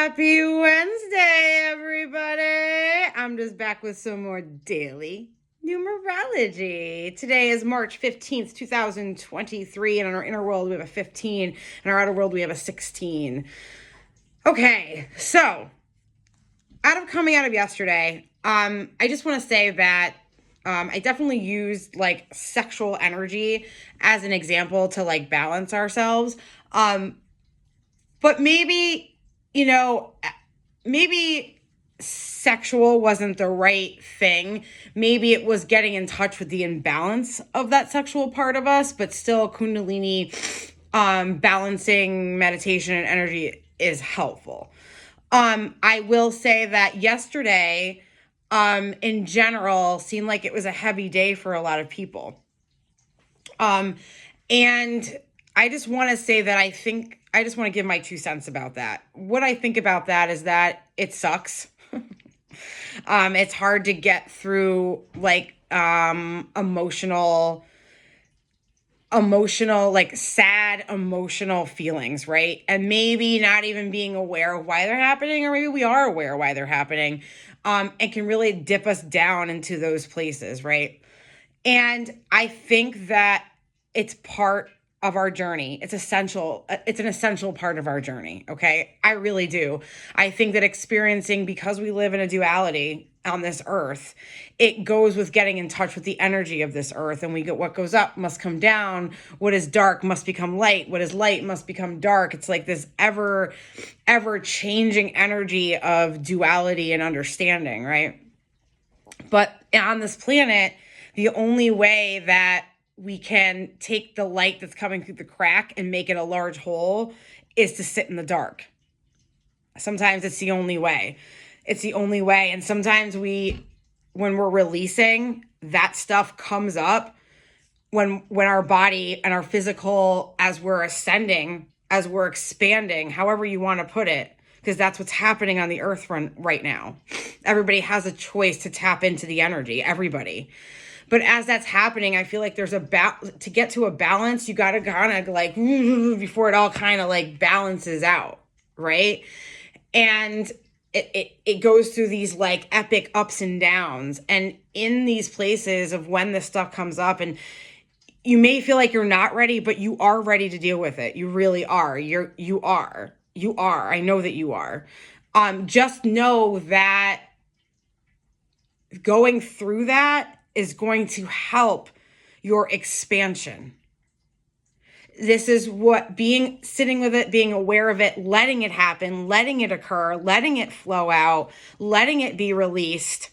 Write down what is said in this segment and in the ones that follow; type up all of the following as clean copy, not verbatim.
Happy Wednesday, everybody. I'm just back with some more daily numerology. Today is March 15th, 2023, and in our inner world we have a 15, and our outer world we have a 16. Okay, so coming out of yesterday, I just want to say that I definitely used like sexual energy as an example to like balance ourselves. But maybe, maybe sexual wasn't the right thing. Maybe it was getting in touch with the imbalance of that sexual part of us, but still Kundalini, balancing meditation and energy is helpful. I will say that yesterday, in general, seemed like it was a heavy day for a lot of people. And I just want to say that I just want to give my 2 cents about that. What I think about that is that it sucks. It's hard to get through like emotional, like sad emotional feelings, right? And maybe not even being aware of why they're happening, or maybe we are aware of why they're happening. It can really dip us down into those places, right? And I think that it's part of our journey. It's essential. It's an essential part of our journey. Okay. I really do. I think that experiencing, because we live in a duality on this earth, it goes with getting in touch with the energy of this earth. And we get what goes up must come down. What is dark must become light. What is light must become dark. It's like this ever changing energy of duality and understanding. Right. But on this planet, the only way that we can take the light that's coming through the crack and make it a large hole is to sit in the dark. Sometimes it's the only way. It's the only way. And sometimes when we're releasing, that stuff comes up when our body and our physical, as we're ascending, as we're expanding, however you want to put it, because that's what's happening on the earth right now. Everybody has a choice to tap into the energy, everybody. But as that's happening, I feel like there's to get to a balance, you got to kind of like, before it all kind of like balances out, right? And it goes through these like epic ups and downs. And in these places of when this stuff comes up, and you may feel like you're not ready, but you are ready to deal with it. You really are. You are. I know that you are. Just know that going through that is going to help your expansion. This is what sitting with it, being aware of it, letting it happen, letting it occur, letting it flow out, letting it be released.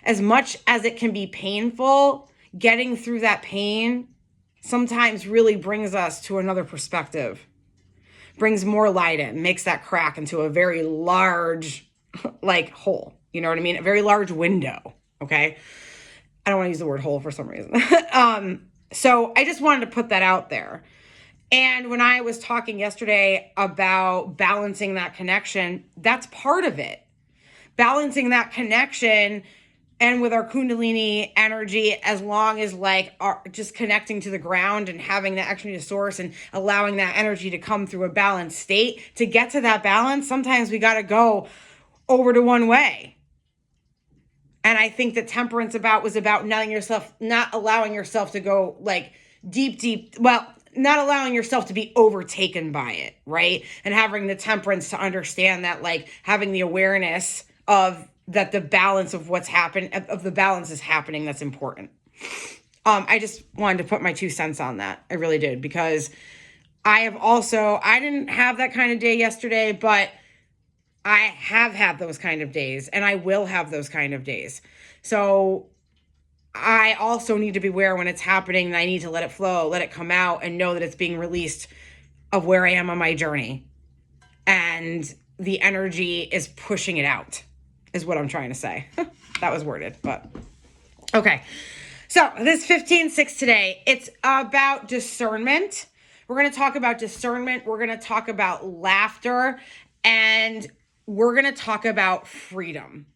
As much as it can be painful, getting through that pain sometimes really brings us to another perspective, brings more light in, makes that crack into a very large like hole. You know what I mean? A very large window. Okay. I don't want to use the word hole for some reason. So I just wanted to put that out there. And when I was talking yesterday about balancing that connection, that's part of it. Balancing that connection, and with our Kundalini energy, as long as like just connecting to the ground and having that energy to source and allowing that energy to come through a balanced state. To get to that balance, sometimes we got to go over to one way. And I think that temperance was about not allowing yourself to go like deep, not allowing yourself to be overtaken by it, right? And having the temperance to understand that, like, having the awareness of that the balance of what's happened, of the balance is happening, that's important. I just wanted to put my 2 cents on that. I really did, because I didn't have that kind of day yesterday, but I have had those kind of days, and I will have those kind of days. So I also need to be aware when it's happening, and I need to let it flow, let it come out, and know that it's being released of where I am on my journey. And the energy is pushing it out, is what I'm trying to say. That was worded, but okay. So this 15-6 today, it's about discernment. We're going to talk about discernment. We're going to talk about laughter, and we're going to talk about freedom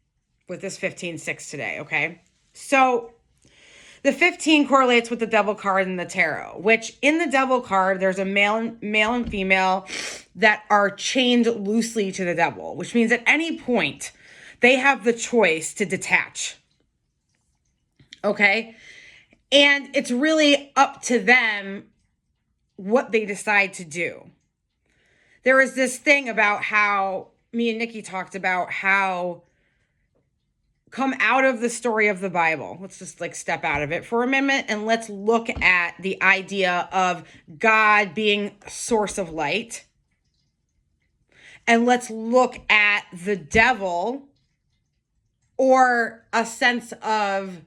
with this 15-6 today, okay? So The 15 correlates with the devil card in the tarot, which in the devil card, there's a male and female that are chained loosely to the devil, which means at any point they have the choice to detach. Okay? And it's really up to them what they decide to do. There was this thing about how me and Nikki talked about how come out of the story of the Bible. Let's just step out of it for a minute and let's look at the idea of God being a source of light. And let's look at the devil, or a sense of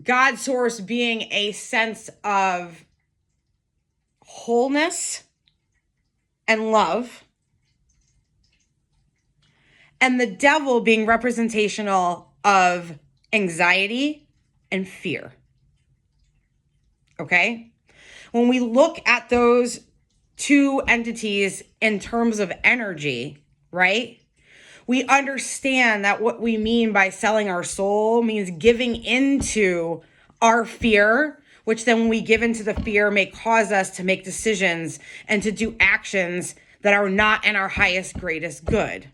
God's source being a sense of wholeness and love, and the devil being representational of anxiety and fear. Okay? When we look at those two entities in terms of energy, right? We understand that what we mean by selling our soul means giving into our fear, which then when we give into the fear may cause us to make decisions and to do actions that are not in our highest, greatest good.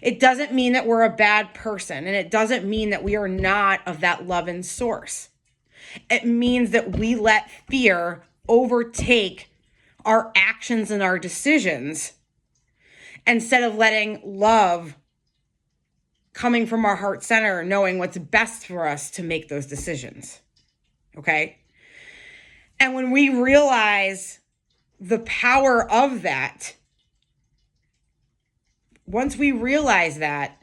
It doesn't mean that we're a bad person, and it doesn't mean that we are not of that love and source. It means that we let fear overtake our actions and our decisions instead of letting love coming from our heart center, knowing what's best for us to make those decisions. Okay? And when we realize the power of that, once we realize that,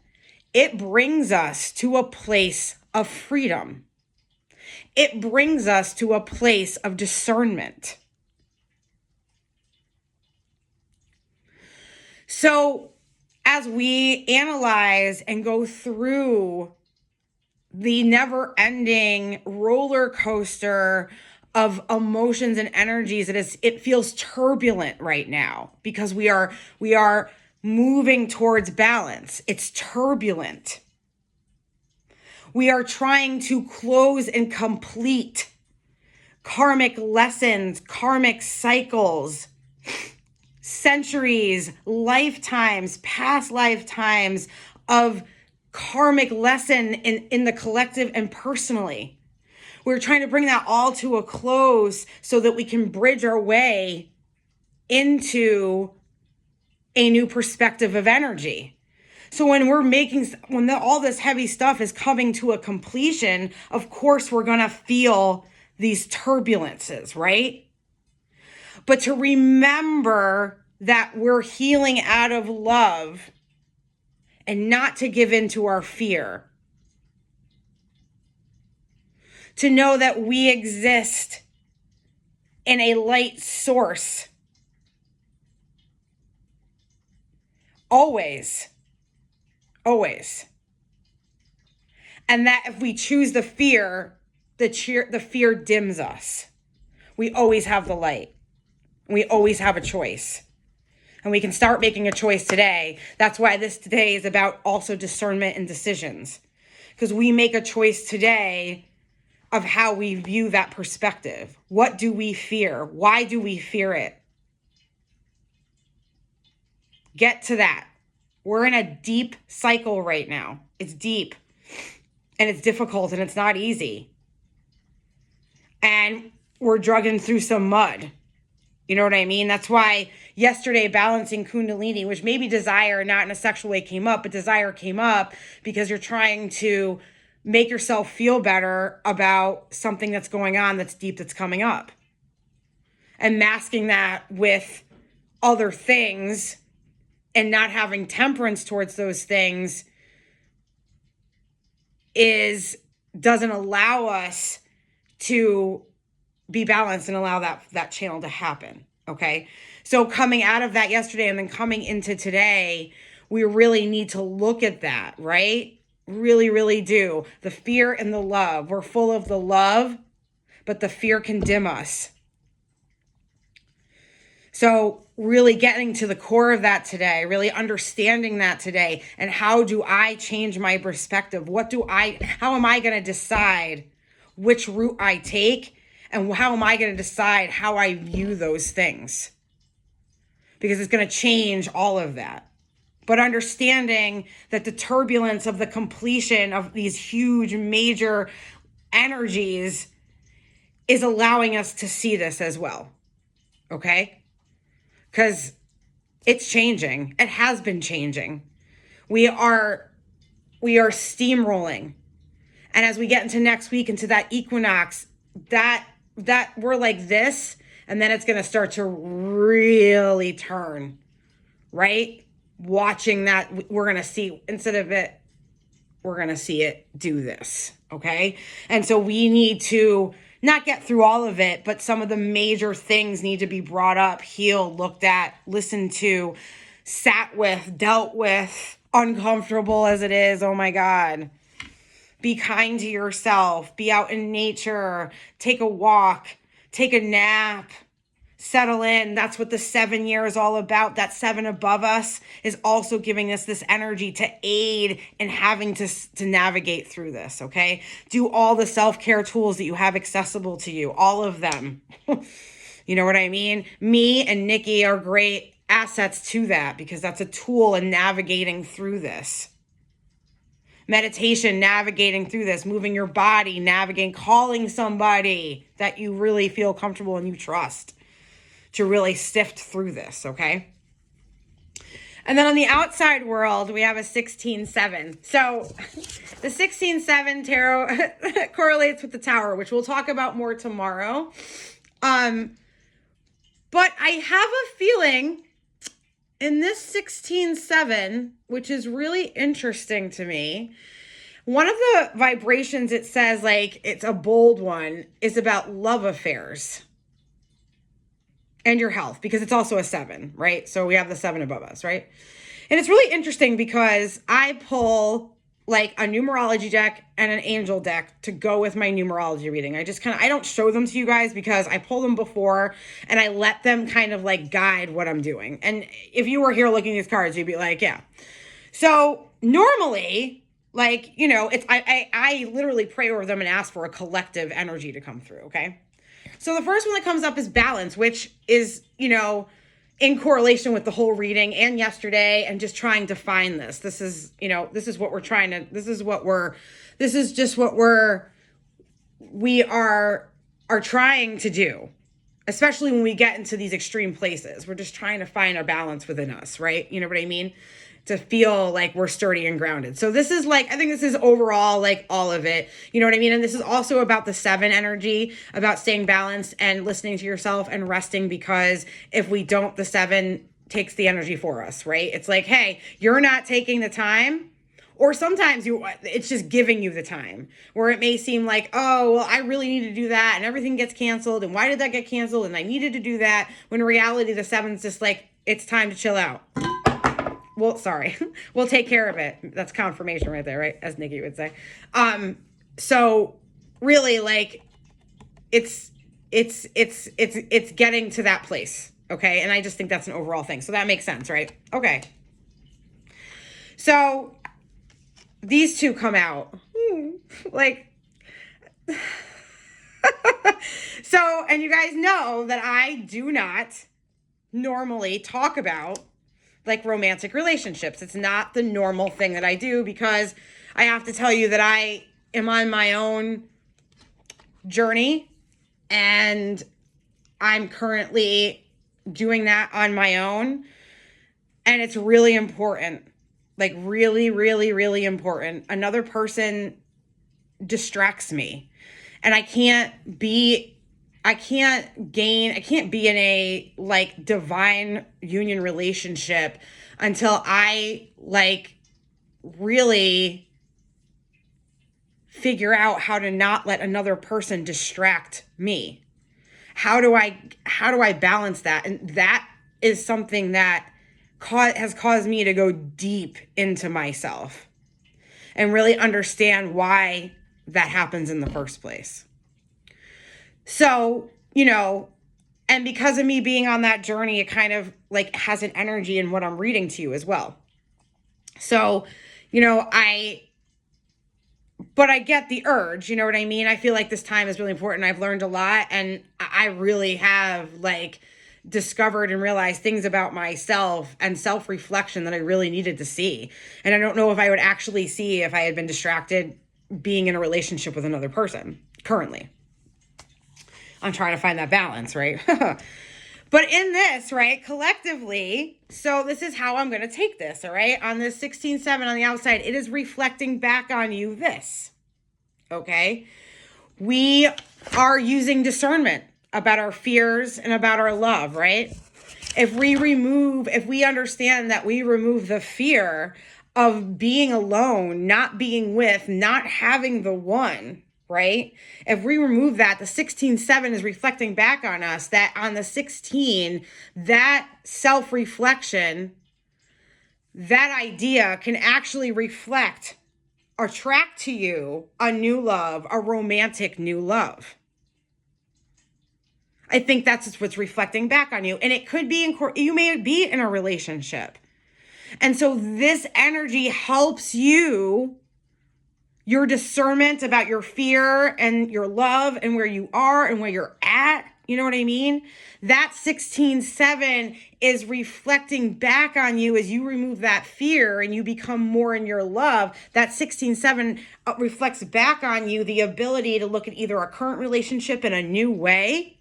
it brings us to a place of freedom. It brings us to a place of discernment. So as we analyze and go through the never-ending roller coaster of emotions and energies, it feels turbulent right now because we are moving towards balance. It's turbulent. We are trying to close and complete karmic lessons, karmic cycles, centuries, lifetimes, past lifetimes of karmic lesson in the collective and personally. We're trying to bring that all to a close so that we can bridge our way into a new perspective of energy. So when all this heavy stuff is coming to a completion, of course we're going to feel these turbulences, right? But to remember that we're healing out of love and not to give in to our fear. To know that we exist in a light source. Always. Always. And that if we choose the fear, the fear dims us. We always have the light. We always have a choice. And we can start making a choice today. That's why this today is about also discernment and decisions. Because we make a choice today of how we view that perspective. What do we fear? Why do we fear it? Get to that. We're in a deep cycle right now. It's deep. And it's difficult and it's not easy. And we're drugging through some mud. You know what I mean? That's why yesterday balancing Kundalini, which maybe desire, not in a sexual way, came up, but desire came up because you're trying to make yourself feel better about something that's going on that's deep, that's coming up. And masking that with other things and not having temperance towards those things doesn't allow us to be balanced and allow that channel to happen. Okay. So coming out of that yesterday and then coming into today, we really need to look at that, right? Really, really do. The fear and the love. We're full of the love, but the fear can dim us. So really getting to the core of that today, really understanding that today. And how do I change my perspective? How am I going to decide which route I take? And how am I going to decide how I view those things? Because it's going to change all of that. But understanding that the turbulence of the completion of these huge, major energies is allowing us to see this as well. Okay? Because it's changing. It has been changing. We are steamrolling. And as we get into next week, into that equinox, that we're like this, and then it's going to start to really turn, right? Watching that, we're going to see, instead of it, we're going to see it do this, okay? And so we need to not get through all of it, but some of the major things need to be brought up, healed, looked at, listened to, sat with, dealt with, uncomfortable as it is. Oh my God. Be kind to yourself. Be out in nature. Take a walk. Take a nap. Settle in. That's what the 7 year is all about. That 7 above us is also giving us this energy to aid in having to navigate through this, okay? Do all the self-care tools that you have accessible to you. All of them. You know what I mean? Me and Nikki are great assets to that, because that's a tool in navigating through this. Meditation, navigating through this, moving your body, navigating, calling somebody that you really feel comfortable and you trust to really sift through this, okay? And then on the outside world, we have a 16-7. So the 16-7 tarot correlates with the Tower, which we'll talk about more tomorrow. But I have a feeling in this 16-7, which is really interesting to me, one of the vibrations, it says, like, it's a bold one, is about love affairs and your health, because it's also a 7, right? So we have the 7 above us, right? And it's really interesting because I pull like a numerology deck and an angel deck to go with my numerology reading. I don't show them to you guys because I pull them before and I let them kind of like guide what I'm doing. And if you were here looking at these cards, you'd be like, yeah. So normally, like, you know, I literally pray over them and ask for a collective energy to come through, okay? So the first one that comes up is balance, which is, you know, in correlation with the whole reading and yesterday, and just trying to find this. This is, you know, this is what we're trying to, we are trying to do, especially when we get into these extreme places. We're just trying to find a balance within us, right? You know what I mean? To feel like we're sturdy and grounded. So this is like, I think this is overall like all of it, you know what I mean? And this is also about the 7 energy, about staying balanced and listening to yourself and resting, because if we don't, the 7 takes the energy for us, right? It's like, hey, you're not taking the time, or sometimes it's just giving you the time, where it may seem like, oh, well, I really need to do that, and everything gets canceled, and why did that get canceled, and I needed to do that, when in reality, the 7's just like, it's time to chill out. Well, sorry, we'll take care of it. That's confirmation right there, right? As Nikki would say. So really, like, it's getting to that place, okay? And I just think that's an overall thing. So that makes sense, right? Okay. So these two come out, like, so, and you guys know that I do not normally talk about like romantic relationships. It's not the normal thing that I do, because I have to tell you that I am on my own journey, and I'm currently doing that on my own. And it's really important, like really, really, really important. Another person distracts me, and I can't be in a like divine union relationship until I like really figure out how to not let another person distract me. How do I balance that? And that is something that has caused me to go deep into myself and really understand why that happens in the first place. So, you know, And because of me being on that journey, it kind of like has an energy in what I'm reading to you as well. So, but I get the urge, you know what I mean? I feel like this time is really important. I've learned a lot, and I really have like discovered and realized things about myself and self-reflection that I really needed to see. And I don't know if I would actually see if I had been distracted being in a relationship with another person currently. I'm trying to find that balance, right? But in this, right, collectively, so this is how I'm going to take this, all right? On this 16-7 on the outside, it is reflecting back on you this, okay? We are using discernment about our fears and about our love, right? If we understand that we remove the fear of being alone, not being with, not having the one, right? If we remove that, the 16-7 is reflecting back on us that on the 16, that self-reflection, that idea can actually attract to you a new love, a romantic new love. I think that's what's reflecting back on you. And it could be, you may be in a relationship. And so this energy helps you, your discernment about your fear and your love and where you are and where you're at. You know what I mean? That 16-7 is reflecting back on you as you remove that fear and you become more in your love. That 16-7 reflects back on you the ability to look at either a current relationship in a new way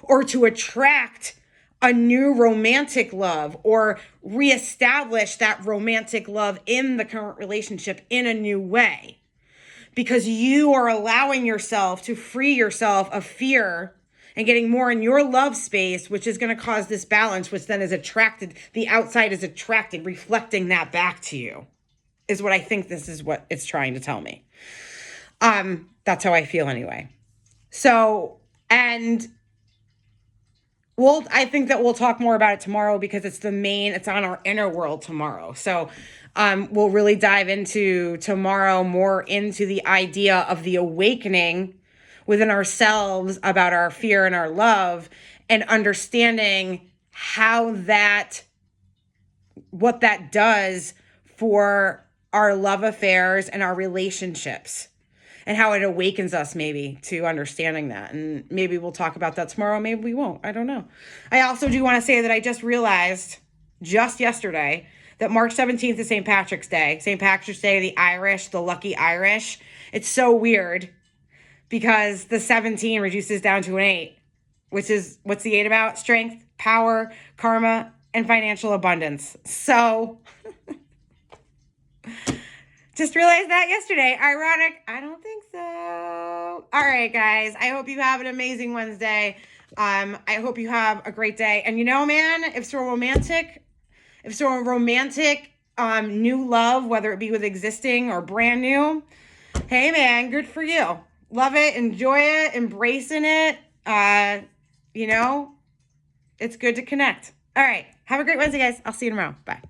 or to attract a new romantic love or reestablish that romantic love in the current relationship in a new way. Because you are allowing yourself to free yourself of fear and getting more in your love space, which is going to cause this balance, which then is attracted, the outside is attracted, reflecting that back to you, is what I think this is what it's trying to tell me. That's how I feel anyway. So, and I think that we'll talk more about it tomorrow because it's on our inner world tomorrow. So we'll really dive into tomorrow more into the idea of the awakening within ourselves about our fear and our love and understanding what that does for our love affairs and our relationships. And how it awakens us maybe to understanding that. And maybe we'll talk about that tomorrow. Maybe we won't. I don't know. I also do want to say that I just realized just yesterday that March 17th is St. Patrick's Day. St. Patrick's Day, the Irish, the lucky Irish. It's so weird because the 17 reduces down to an 8, which is, what's the 8 about? Strength, power, karma, and financial abundance. So... just realized that yesterday. Ironic? I don't think so. All right, guys. I hope you have an amazing Wednesday. I hope you have a great day. And man, if it's a romantic new love, whether it be with existing or brand new, hey man, good for you. Love it, enjoy it, embracing it. It's good to connect. All right. Have a great Wednesday, guys. I'll see you tomorrow. Bye.